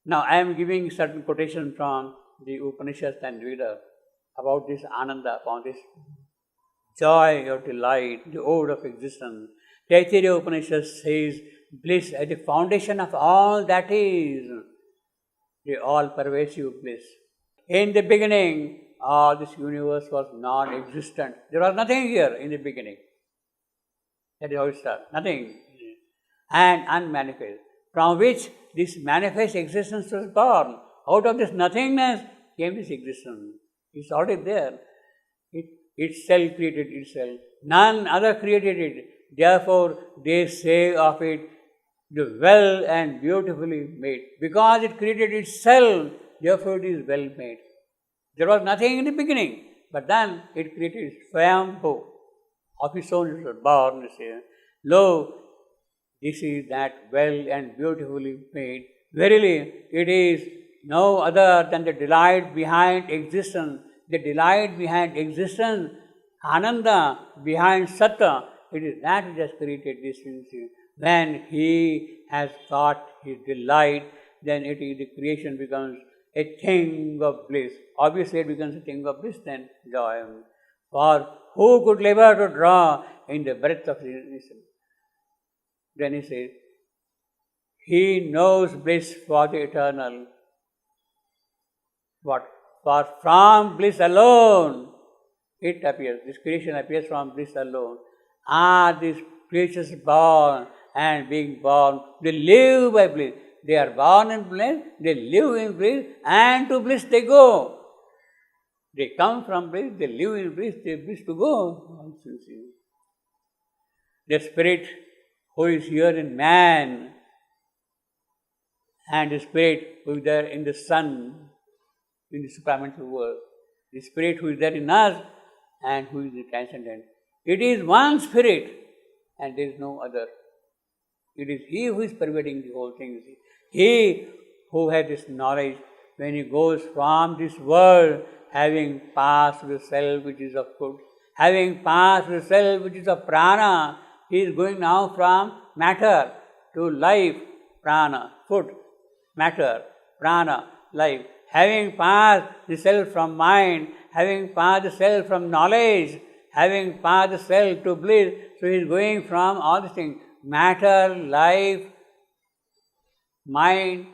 Now I am giving certain quotation from the Upanishads and Vedas about this Ananda, about this joy or delight, the ode of existence. Taittiriya Upanishad says bliss as the foundation of all that is, the all-pervasive bliss. In the beginning, all this universe was non-existent. There was nothing here in the beginning. That is how it starts. Nothing. And unmanifest. From which this manifest existence was born. Out of this nothingness came this existence. It's already there. It itself created itself. None other created it. Therefore, they say of it, the well and beautifully made. Because it created itself, therefore it is well made. There was nothing in the beginning, but then it created Swayambhu. Of its own it was born, you see. Lo, this is that well and beautifully made. Verily, it is no other than the delight behind existence. The delight behind existence, Ananda behind Satta, it is that which has created this thing. When he has got his delight, then it is, the creation becomes a thing of bliss. Obviously, it becomes a thing of bliss, then joy. For who could labor to draw in the breath of his? Then he says, he knows bliss for the eternal. What? For from bliss alone it appears. This creation appears from bliss alone. These creatures born and being born, they live by bliss. They are born in bliss, they live in bliss, and to bliss they go. They come from bliss, they live in bliss, they bliss to go. The spirit who is here in man, and the spirit who is there in the sun, in the supramental world, the spirit who is there in us, and who is the transcendent. It is one spirit, and there is no other. It is he who is pervading the whole thing. He who has this knowledge, when he goes from this world, having passed the self which is of food, having passed the self which is of prana, he is going now from matter to life. Prana, food, matter, prana, life. Having passed the self from mind, having passed the self from knowledge, having passed the self to bliss, so he is going from all these things, matter, life, mind,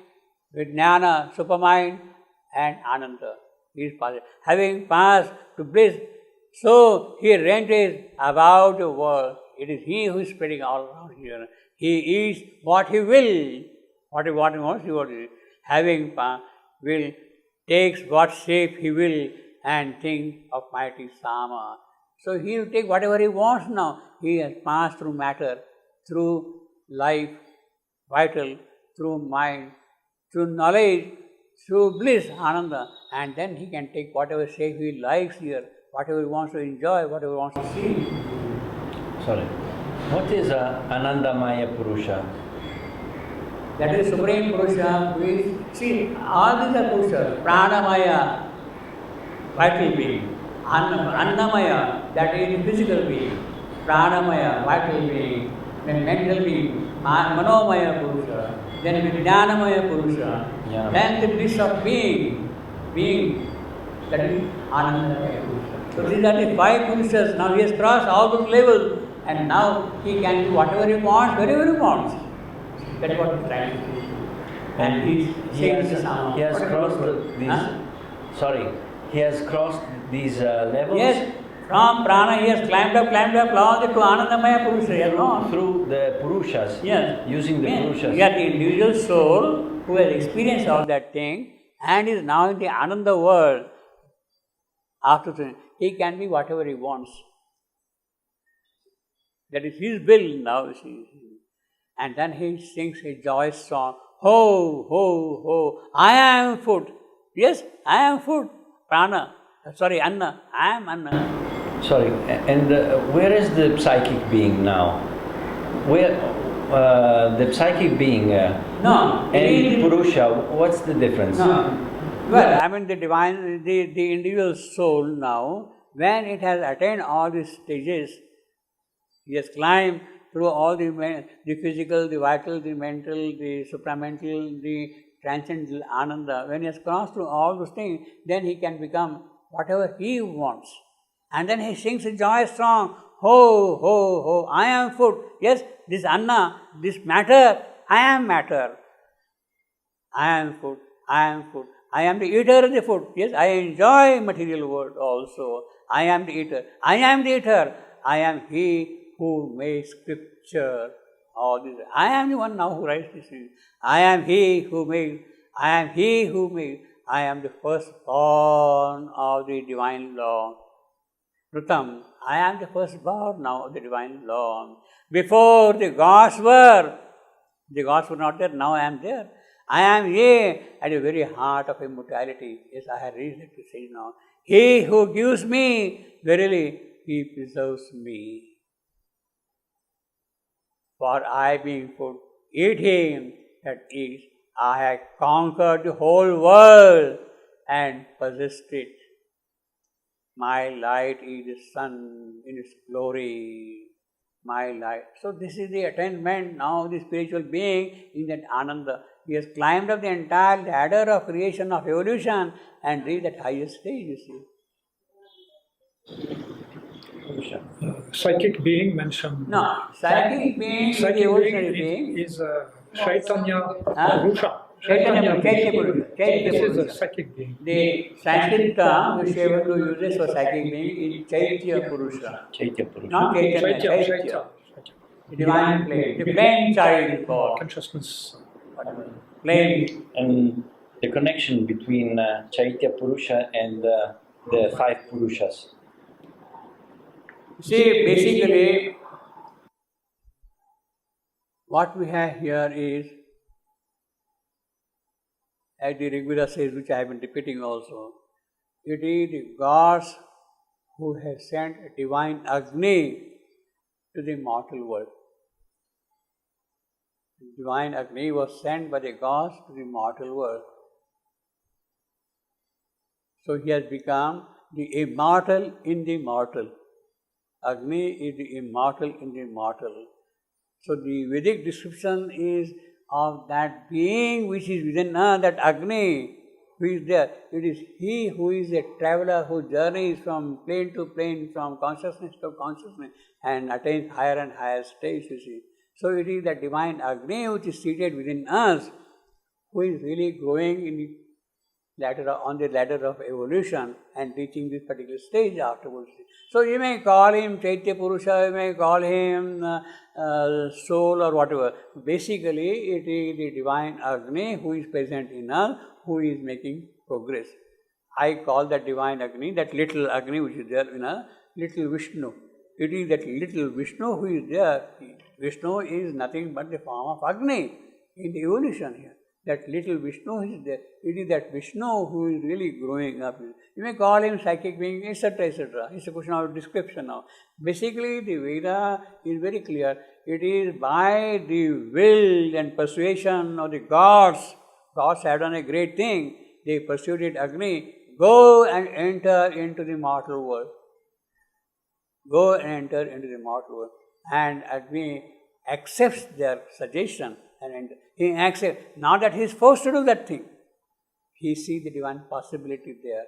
vijnana, supermind, and ananda. He is passed. Having passed to bliss, so he ranges about the world. It is he who is spreading all around here. He is what he will. What he wants, he will. Having passed, will takes what shape he will and think of mighty Sama. So he will take whatever he wants now. He has passed through matter, through life, vital, through mind, through knowledge, through bliss, Ananda, and then he can take whatever shape he likes here, whatever he wants to enjoy, whatever he wants to see. Sorry. What is Anandamaya Purusha? That is Supreme Purusha. See, all these are Purusha. Pranamaya, vital being. Annamaya, that is the physical being. Pranamaya, vital being. Then mental being. Manomaya Purusha. Then Vijnanamaya Purusha. Yeah. Then the bliss of being. That is Anandamaya Purusha. So these are the five Purushas. Now he has crossed all those levels. And now he can do whatever he wants, wherever he wants. That's what he's trying to do. And he has crossed these. Sorry, he has crossed these levels. Yes, from prana he has climbed up, long to Anandamaya Purusha. Yes, no? Through the Purushas. Yes. Using the Purushas. Yeah, the individual soul who has experienced all that thing and is now in the Ananda world. After he can be whatever he wants. That is his will now. And then he sings a joyous song. Ho, ho, ho. I am food. Yes, I am food. Prana. Sorry, Anna. I am Anna. Sorry, and where is the psychic being now? Where the psychic being no, and Purusha, what's the difference? No. Well, I mean the divine, the individual soul now, when it has attained all these stages, he has climbed through all the physical, the vital, the mental, the supramental, the transcendental Ananda, when he has crossed through all those things, then he can become whatever he wants. And then he sings a joyous song, ho, ho, ho, I am food. Yes, this Anna, this matter, I am matter. I am food, I am food. I am the eater of the food. Yes, I enjoy material world also. I am the eater. I am the eater. I am he who made scripture. All this. I am the one now who writes this. I am he who made. I am he who made. I am the firstborn of the divine law. Rutam, I am the firstborn now of the divine law. Before the gods were not there, now I am there. I am here at the very heart of immortality. Yes, I have reason to say now. He who gives me, verily, he preserves me. For I being food, eat him that eats. I have conquered the whole world and possessed it. My light is the sun in its glory. My light. So this is the attainment now of the spiritual being in that Ananda. He has climbed up the entire ladder of creation, of evolution, and reached that highest stage, you see. Psychic being mentioned. No, psychic being is the evolutionary being. Is Chaitanya Purusha. Chaitanya Purusha. This is a psychic being. The Sanskrit term which Shivandu uses for psychic being is Chaitya Purusha. Chaitya Purusha. Not Chaitanya, Chaitya. The divine plane. The plane child is called. Consciousness. Plane. And the connection between Chaitya Purusha and the five Purushas. See, basically, what we have here is, as the Rigveda says, which I have been repeating also, it is the gods who have sent a divine Agni to the mortal world. The divine Agni was sent by the gods to the mortal world. So he has become the immortal in the mortal. Agni is the immortal in the mortal. So the Vedic description is of that being which is within us, that Agni who is there. It is he who is a traveler who journeys from plane to plane, from consciousness to consciousness, and attains higher and higher states, you see. So it is that divine Agni which is seated within us, who is really growing in the on the ladder of evolution and reaching this particular stage afterwards. So you may call him Chaitya Purusha, you may call him soul or whatever. Basically, it is the divine Agni who is present in us, who is making progress. I call that divine Agni, that little Agni which is there in us, little Vishnu. It is that little Vishnu who is there. Vishnu is nothing but the form of Agni in the evolution here. That little Vishnu is there. It is that Vishnu who is really growing up. You may call him psychic being, etc., etc. It's a question of description now. Basically, the Veda is very clear. It is by the will and persuasion of the gods. Gods have done a great thing. They persuaded Agni, go and enter into the mortal world. Go and enter into the mortal world. And Agni accepts their suggestion. And he accepts, not that he is forced to do that thing. He sees the divine possibility there.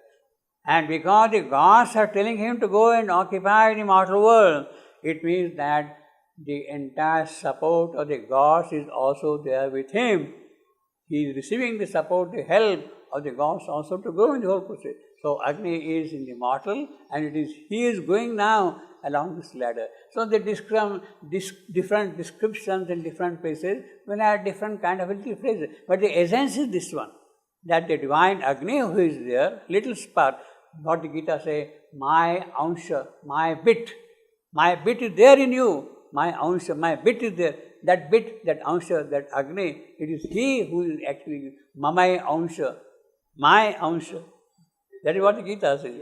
And because the gods are telling him to go and occupy the mortal world, it means that the entire support of the gods is also there with him. He is receiving the support, the help of the gods also to grow in the whole process. So Agni is in the mortal, and he is going now along this ladder. So the different descriptions in different places will have different kind of little phrases. But the essence is this one, that the divine Agni who is there, little spark, what the Gita say, my ansha, my bit is there in you, my ansha, my bit is there. That bit, that ansha, that Agni, it is he who is actually mamai ansha, my ansha. That is what the Gita says.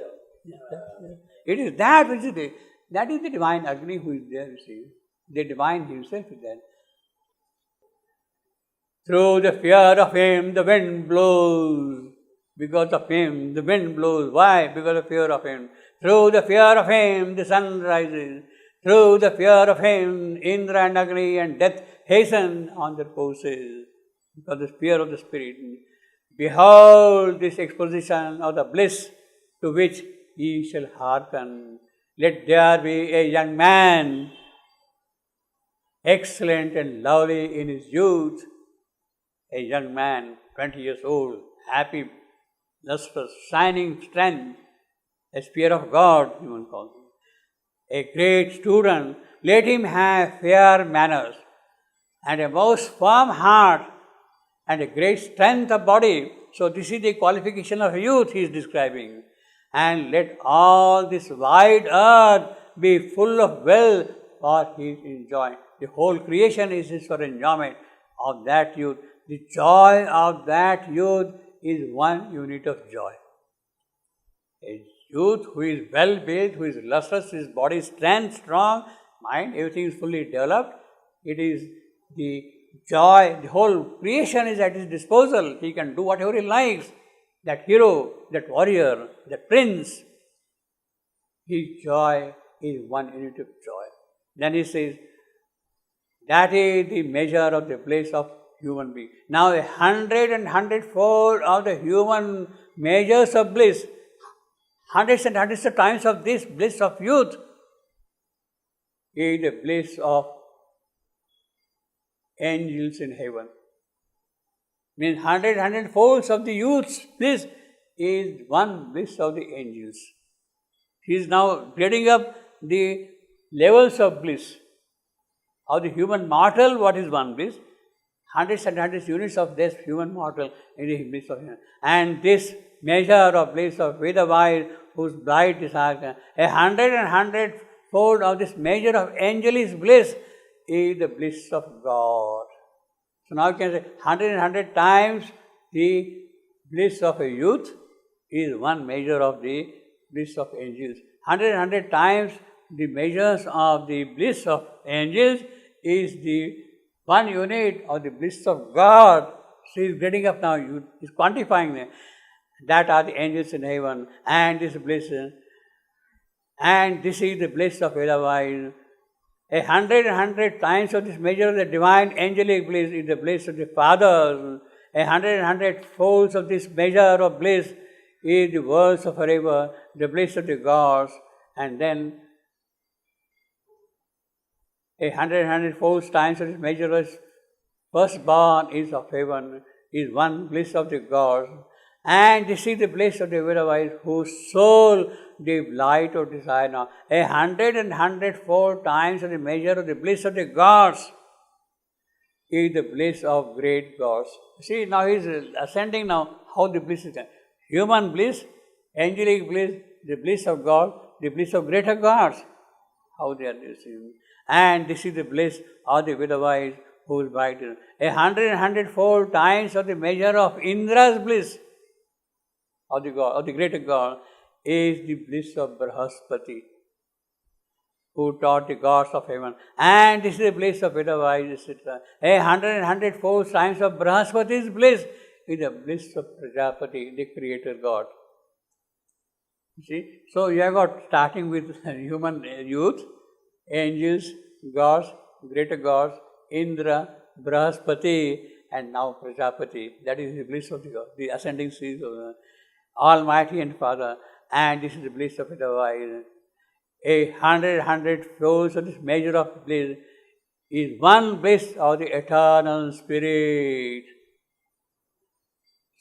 It is that which is there. That is the divine Agni who is there, you see. The divine himself is there. Through the fear of him, the wind blows. Because of him, the wind blows. Why? Because of fear of him. Through the fear of him, the sun rises. Through the fear of him, Indra and Agni and death hasten on their courses. because the sphere of the spirit. Behold this exposition of the bliss to which ye shall hearken. Let there be a young man, excellent and lovely in his youth, a young man, 20 years old, happy, lustrous, shining strength, a sphere of God, even called him. A great student, let him have fair manners, and a most firm heart, and a great strength of body. So this is the qualification of youth he is describing. And let all this wide earth be full of wealth for his enjoyment. The whole creation is for enjoyment of that youth. The joy of that youth is one unit of joy. A youth who is well built, who is lustrous, his body strength, strong, mind, everything is fully developed. It is the joy, the whole creation is at his disposal. He can do whatever he likes. That hero, that warrior, that prince, his joy is one unit of joy. Then he says, that is the measure of the bliss of human being. Now 100 and 100-fold of the human measures of bliss, hundreds and hundreds of times of this bliss of youth, is the bliss of angels in heaven. Means 100-folds of the youth's bliss is one bliss of the angels. He is now getting up the levels of bliss. Of the human mortal, what is one bliss? Hundreds and hundreds units of this human mortal in the bliss of him. And this measure of bliss of Vedavai, whose bright is a 100-fold of this measure of angelic bliss is the bliss of God. So now you can say 100 times the bliss of a youth is one measure of the bliss of angels. 100 times the measures of the bliss of angels is the one unit of the bliss of God. So he is getting up now, he is quantifying them. That are the angels in heaven, and this bliss, and this is the bliss of Vedavai. 100 times of this measure of the divine angelic bliss is the bliss of the Father. 100 folds of this measure of bliss is the worlds of forever, the bliss of the gods. And then 100 folds times of this measure of firstborn is of heaven, is one bliss of the gods. And this is the bliss of the Vedavai, whose soul the light of desire now. 100 times of the measure of the bliss of the gods is the bliss of great gods. See, now he is ascending now how the bliss is done. Human bliss, angelic bliss, the bliss of God, the bliss of greater gods. How they are received. And this is the bliss of the Vedavai, whose bright is 100 times of the measure of Indra's bliss. Of the God, of the greater God, is the bliss of Brahaspati, who taught the gods of heaven. And this is the bliss of Vedavai, etc. 100 times of Brahaspati's bliss is the bliss of Prajapati, the creator God. You see? So you have got starting with human youth, angels, gods, greater gods, Indra, Brahaspati, and now Prajapati. That is the bliss of the God, the ascending series of the Almighty and Father, and this is the bliss of Vedavai. 100 folds of this measure of bliss is one bliss of the eternal Spirit.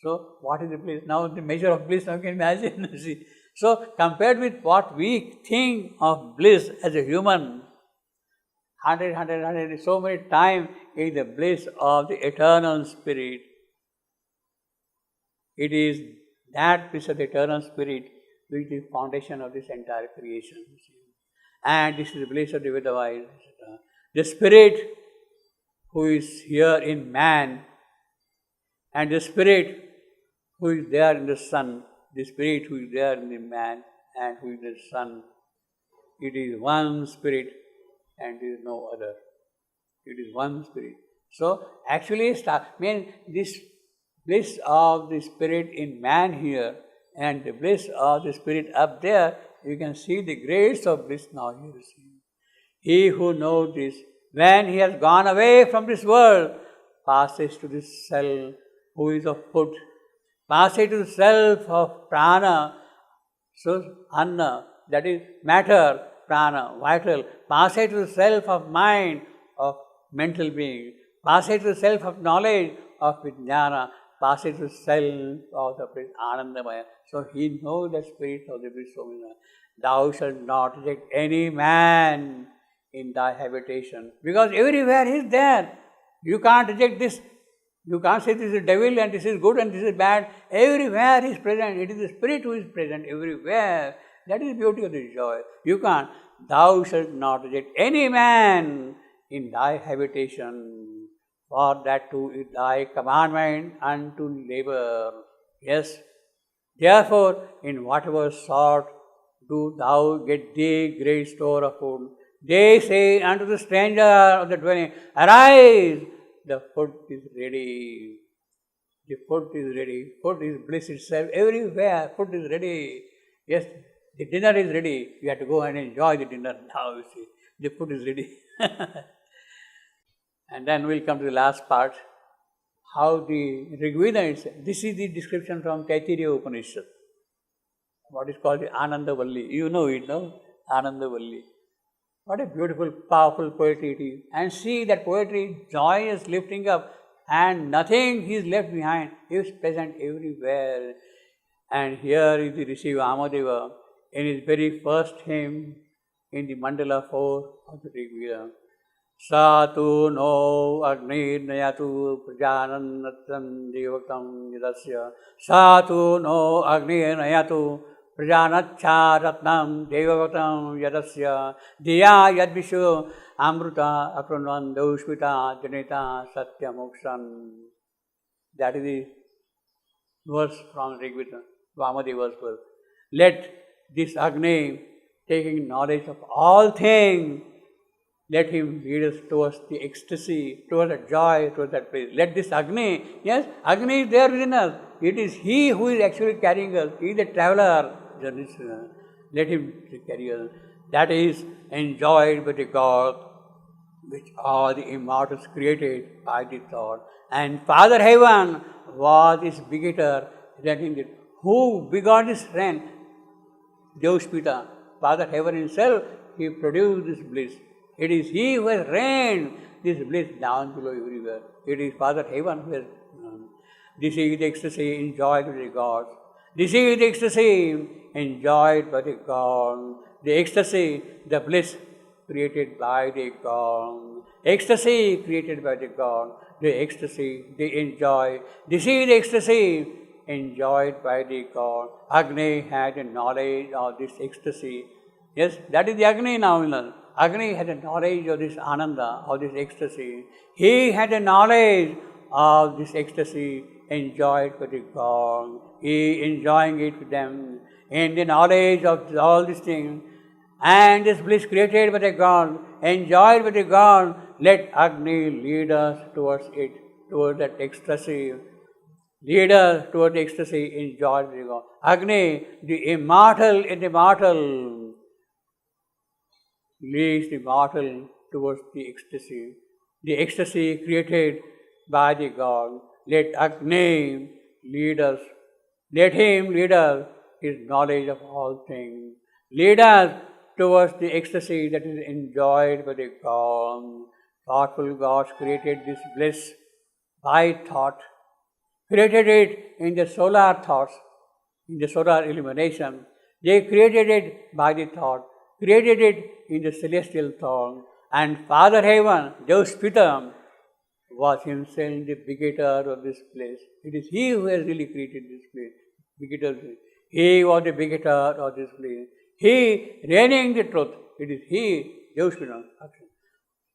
So, what is the bliss? Now, the measure of bliss, now you can imagine. See? So, compared with what we think of bliss as a human, 100, so many times is the bliss of the eternal Spirit. It is that bliss of the eternal Spirit which is the foundation of this entire creation. And this is the bliss of the Vedavai. The Spirit who is here in man, and the Spirit who is there in the Son, the Spirit who is there in the man and who is the Son. It is one Spirit and there is no other. It is one Spirit. So, actually, this bliss of the Spirit in man here and the bliss of the Spirit up there, you can see the grades of bliss now here. He who knows this, when he has gone away from this world, passes to the self who is of food, passes to the self of prana, so anna, that is matter, prana, vital, passes to the self of mind, of mental being, passes to the self of knowledge, of vijnana, passes to the self of the anandamaya. So he knows the spirit of the Vishwamina. Thou shalt not reject any man in thy habitation, because everywhere he is there. You can't reject this. You can't say this is devil and this is good and this is bad. Everywhere he is present. It is the spirit who is present everywhere. That is the beauty of this joy. You can't. Thou shalt not reject any man in thy habitation, for that too is thy commandment unto labor. Yes. Therefore, in whatever sort do thou get thee great store of food. They say unto the stranger of the dwelling, arise, the food is ready. The food is ready. Food is bliss itself. Everywhere food is ready. Yes, the dinner is ready. You have to go and enjoy the dinner now, you see. The food is ready. And then we'll come to the last part. How the Rigveda is. This is the description from Taittiriya Upanishad. What is called the Anandavalli. You know it, no? Anandavalli. What a beautiful, powerful poetry it is. And see that poetry, joy is lifting up and nothing is left behind. He is present everywhere. And here is the Rishi Vamadeva in his very first hymn in the Mandala 4 of the Rigveda. Satu no Agni Nayatu Prajananatam Devakam Yadasya. Satu no Agni Nayatu Prajanacha Ratnam Devavatam Yadasya Diya Yadvishu Amruta Akronvan Daushvita Janita Satya Mokshan. That is the verse from Rigveda, Vamadeva's verse. Let this Agni, taking knowledge of all things, let him lead us towards the ecstasy, towards the joy, towards that place. Let this Agni, yes, Agni is there within us. It is he who is actually carrying us. He is the traveler. Let him carry us. That is enjoyed by the God, which are the immortals created by the thought. And Father Heaven was his begetter, who begot his friend, Deospita. Father Heaven himself, he produced this bliss. It is he who has rained this bliss down below everywhere. It is Father Heaven who has this is the ecstasy enjoyed by the gods. This is the ecstasy enjoyed by the God. The ecstasy, the bliss created by the God. Ecstasy created by the God. The ecstasy they enjoy. This is the ecstasy enjoyed by the God. Agni had a knowledge of this ecstasy. Yes, that is the Agni now. Agni had a knowledge of this Ananda, of this ecstasy. He had a knowledge of this ecstasy enjoyed by the God. He enjoying it with them. In the knowledge of all these things, and this bliss created by the God, enjoyed by the God, let Agni lead us towards it, towards that ecstasy. Lead us towards the ecstasy enjoyed by the God. Agni, the immortal in the mortal, leads the mortal towards the ecstasy created by the God. Let Agni lead us. Let him lead us, his knowledge of all things. Lead us towards the ecstasy that is enjoyed by the God. Thoughtful gods created this bliss by thought, created it in the solar thoughts, in the solar illumination. They created it by the thought, created it in the celestial thought. And Father Heaven, Deospita, was himself the begetter of this place. It is he who has really created this place. Begetter. He was the begetter of this place. He reigning the truth. It is he, Deospita,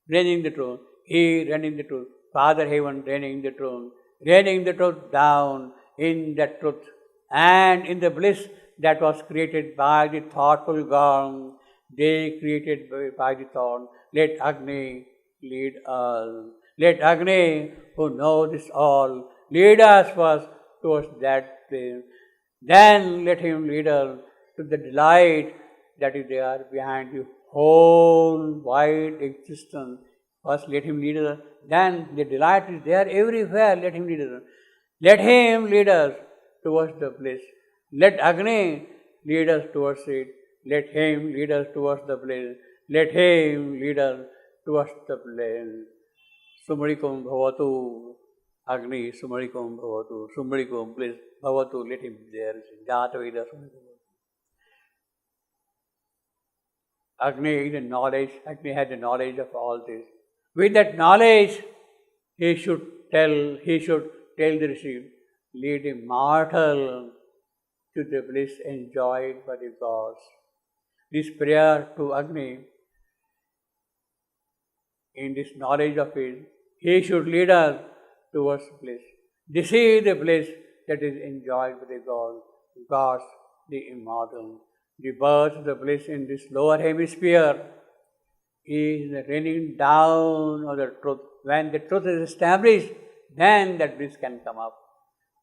reigning the truth. He reigning the truth. Father Heaven reigning the truth. Raining the truth down in that truth and in the bliss that was created by the thoughtful God. They created by the thought. Let Agni lead us. Let Agni, who knows this all, lead us first towards that place. Then let him lead us to the delight that is there behind the whole wide existence, First let him lead us. Then the delight is there everywhere. Let him lead us. Let him lead us towards the bliss. Let Agni lead us towards it. Let him lead us towards the bliss. Let him lead us towards the bliss. Sumrikum bhavatu Agni, Sumrikum bhavatu, Sumrikum bliss bhavatu. Let him there. Jata Veda Sumrikum. Agni is the knowledge. Agni has the knowledge of all this. With that knowledge, he should tell the Rishi, lead a mortal to the bliss enjoyed by the gods. This prayer to Agni, in this knowledge of it, he should lead us towards bliss. This is the bliss that is enjoyed by the gods, the immortal. The birth of the bliss in this lower hemisphere is the raining down of the truth. When the truth is established, then that bliss can come up.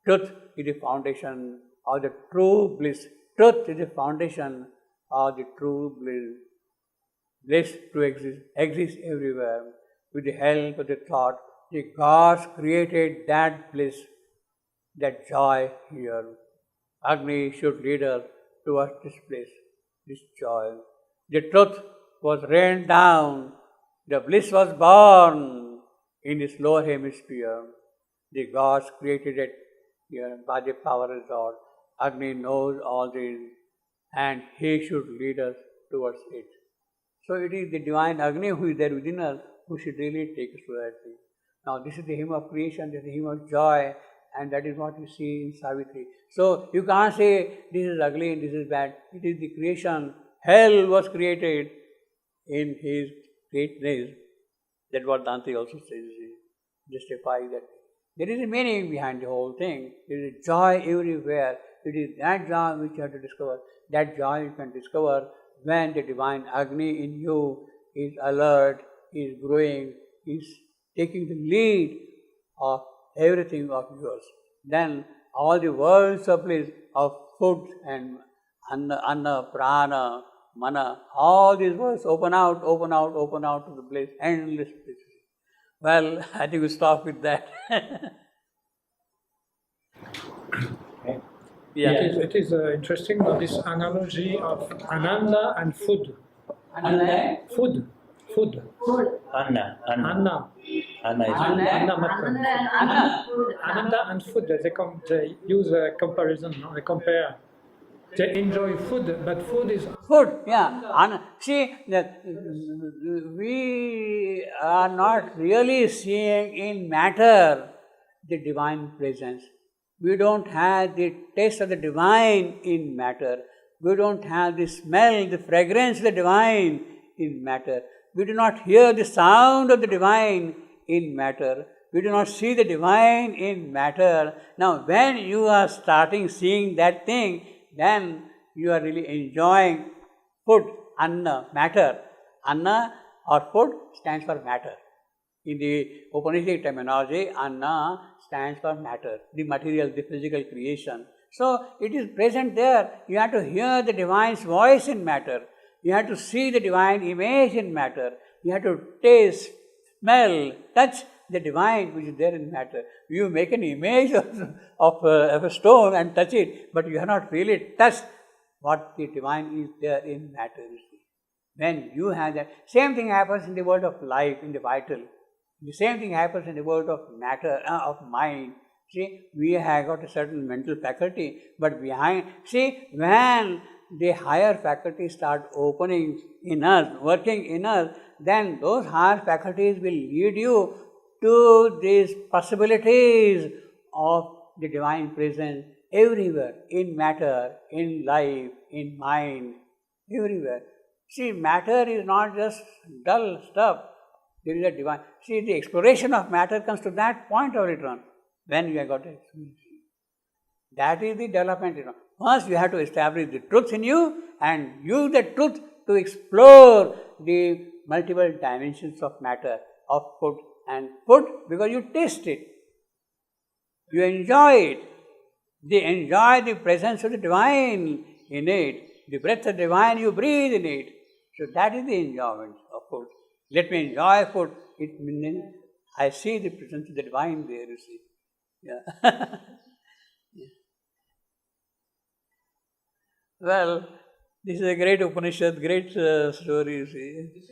Truth is the foundation of the true bliss. Truth is the foundation of the true bliss. Bliss to exists everywhere. With the help of the thought, the gods created that bliss, that joy here. Agni should lead us towards this bliss, this joy. The truth was rained down. The bliss was born in this lower hemisphere. The gods created it here by the power of God. Agni knows all this and he should lead us towards it. So it is the divine Agni who is there within us who should really take us to that thing. Now this is the hymn of creation, this is the hymn of joy, and that is what you see in Savitri. So you can't say this is ugly and this is bad. It is the creation. Hell was created in his greatness. That's what Dante also says, justify that. There is a meaning behind the whole thing. There is joy everywhere. It is that joy which you have to discover. That joy you can discover when the divine Agni in you is alert, is growing, is taking the lead of everything of yours. Then all the worlds of bliss of food and anna, prana, mana, all these worlds open out to the bliss, endless bliss. Well, I think we stop with that. Yeah. It is interesting this analogy of Ananda and food. Ananda? Food. Anna. Anna. Anna is Anna Mattam. Ananda and food. They use a comparison. No? They compare. They enjoy food, but food is Food, yeah. See, that we are not really seeing in matter the divine presence. We don't have the taste of the divine in matter. We don't have the smell, the fragrance of the divine in matter. We do not hear the sound of the divine in matter. We do not see the divine in matter. Now, when you are starting seeing that thing, then you are really enjoying food, anna, matter. Anna or food stands for matter. In the Upanishadic terminology, anna stands for matter, the material, the physical creation. So, it is present there. You have to hear the divine's voice in matter. You have to see the divine image in matter. You have to taste, smell, touch the divine which is there in matter. You make an image of a stone and touch it, but you have not really touched what the divine is there in matter. When you have that, same thing happens in the world of life, in the vital. The same thing happens in the world of matter, of mind. See, we have got a certain mental faculty, but behind, see, when the higher faculties start opening in us, working in us, then those higher faculties will lead you to these possibilities of the divine presence everywhere, in matter, in life, in mind, everywhere. See, matter is not just dull stuff. There is a divine. See, the exploration of matter comes to that point of return when you have got it. That is the development. First, you have to establish the truth in you and use that truth to explore the multiple dimensions of matter, of food. And food, because you taste it, you enjoy it. They enjoy the presence of the divine in it. The breath of the divine you breathe in it. So that is the enjoyment of food. Let me enjoy food. it means I see the presence of the divine there, you see. Yeah. Yeah. Well, this is a great Upanishad, great story, you see.